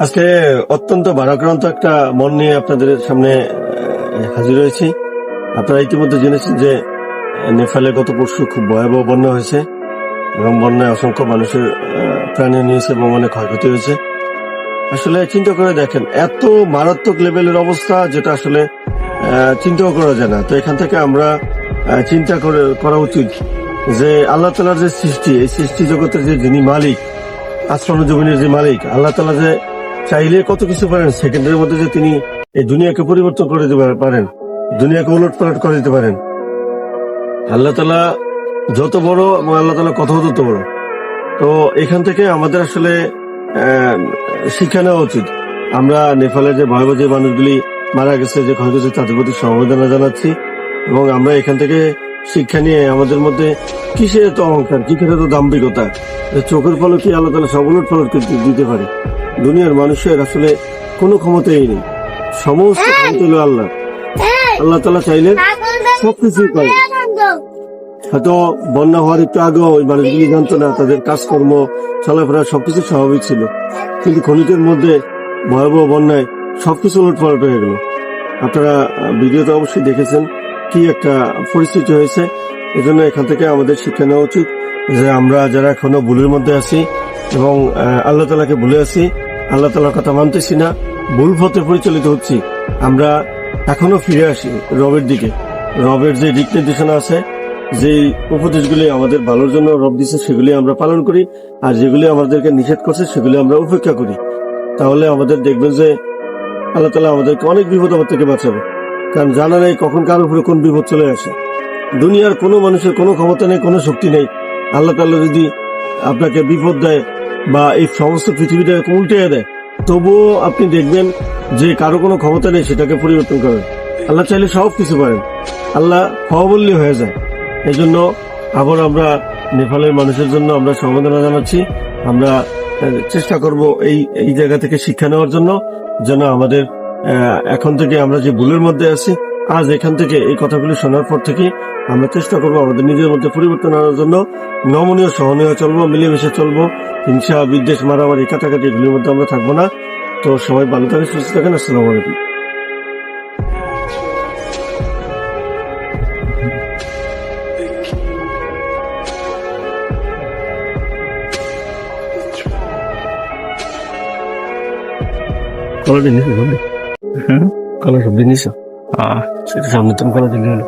আজকে অত্যন্ত ভারাক্রান্ত একটা মন নিয়ে আপনাদের সামনে হাজির হয়েছি। আপনারা ইতিমধ্যে জেনেছেন যে নেপালে গত পরশু খুব ভয়াবহ বন্যা হয়েছে এবং বন্যায় অসংখ্য মানুষের প্রাণে নিয়েছে এবং অনেক ক্ষয়ক্ষতি হয়েছে। আসলে চিন্তা করে দেখেন, এত মারাত্মক লেভেলের অবস্থা যেটা আসলে চিন্তাও করা যায় না। তো এখান থেকে আমরা চিন্তা করা উচিত যে আল্লাহ তাআলার যে সৃষ্টি, এই সৃষ্টি জগতের যে যিনি মালিক, আসমান ও জমিনের যে মালিক, আল্লাহ তাআলা যে চাইলে কত কিছু পারেন, সেকেন্ডের মধ্যে যে তিনি এই দুনিয়াকে পরিবর্তন করে দিতে পারেন, দুনিয়াকে উলট পালট করে দিতে পারেন। আল্লাহ তাআলা যত বড় এবং আল্লাহ তাআলা কথাও তত বড়। তো এখান থেকে আমাদের আসলে শিক্ষা নেওয়া উচিত। আমরা নেপালের যে ভয়াবহ যে মানুষগুলি মারা গেছে, যে ক্ষয়ক্ষতি, তাদের প্রতি সমবেদনা জানাচ্ছি এবং আমরা এখান থেকে শিক্ষা নিয়ে আমাদের মধ্যে কিসের এত অহংকার, কিসের এত দাম্ভিকতা, চোখের পলকে আল্লাহ তাআলা সব উলট পালট দিতে পারে। দুনিয়ার মানুষের আসলে কোনো ক্ষমতাই নেই, সমস্ত ক্ষমতা হলো আল্লাহ। আল্লাহ তাআলা চাইলে সবকিছুই পারে। হয়তো বন্যা হওয়ার একটু আগেও ওই মানুষগুলি জানতো না, তাদের কাজকর্ম চলাফেরা সবকিছু স্বাভাবিক ছিল, কিন্তু ক্ষণিকের মধ্যে ভয়াবহ বন্যায় সবকিছু উলট পালট হয়ে গেল। আপনারা ভিডিওতে অবশ্যই দেখেছেন কি একটা পরিস্থিতি হয়েছে। এজন্য এখান থেকে আমাদের শিক্ষা নেওয়া উচিত যে আমরা যারা এখনো ভুলের মধ্যে আছি এবং আল্লাহ তাআলাকে ভুলে আছি, আল্লাহ তাআলার কথা মানতেছি না, ভুল পথে পরিচালিত হচ্ছি, আমরা এখনো ফিরে আসি রবের দিকে। রবের যে দিক নির্দেশনা আছে, যে উপদেশগুলি আমাদের ভালোর জন্য রব দিচ্ছে, সেগুলি আমরা পালন করি, আর যেগুলি আমাদেরকে নিষেধ করছে সেগুলি আমরা উপেক্ষা করি। তাহলে আমাদের দেখবেন যে আল্লাহ তাআলা আমাদেরকে অনেক বিপদ আপদ থেকে বাঁচাবে। কারণ জানা নেই কখন কার উপরে কোন বিপদ চলে আসে। দুনিয়ার কোনো মানুষের কোনো ক্ষমতা নেই, কোনো শক্তি নেই। আল্লাহ তাআলা যদি আপনাকে বিপদ দেয় বা এই সমস্ত পৃথিবীটা উল্টে দেয়, তবুও আপনি দেখবেন যে কারো কোনো ক্ষমতা নেই সেটাকে পরিবর্তন করেন। আল্লাহ চাইলে সব কিছু পারেন, আল্লাহ হওয়া বললেই হয়ে যায়। এই জন্য আবার আমরা নেপালের মানুষের জন্য আমরা সমবেদনা জানাচ্ছি। আমরা চেষ্টা করব এই জায়গা থেকে শিক্ষা নেওয়ার জন্য, যেন আমাদের এখন থেকে আমরা যে ভুলের মধ্যে আছি, আজ এখান থেকে এই কথাগুলি শোনার পর থেকে আমরা চেষ্টা করব আমাদের নিজের মধ্যে পরিবর্তন আনার জন্য। নমনীয় সহনীয় চলবো, মিলেমিশে চলবো, হিংসা বিদ্বেষ মারামারি কাটাকাটি এগুলির মধ্যে আমরা থাকবো না। তো সবাই ভালো থাকেন, সুস্থ থাকেন। আসসালামু আলাইকুম। কলা দিন কলা সব দিন সেটা সামনে তুমি কলা দিন হলো।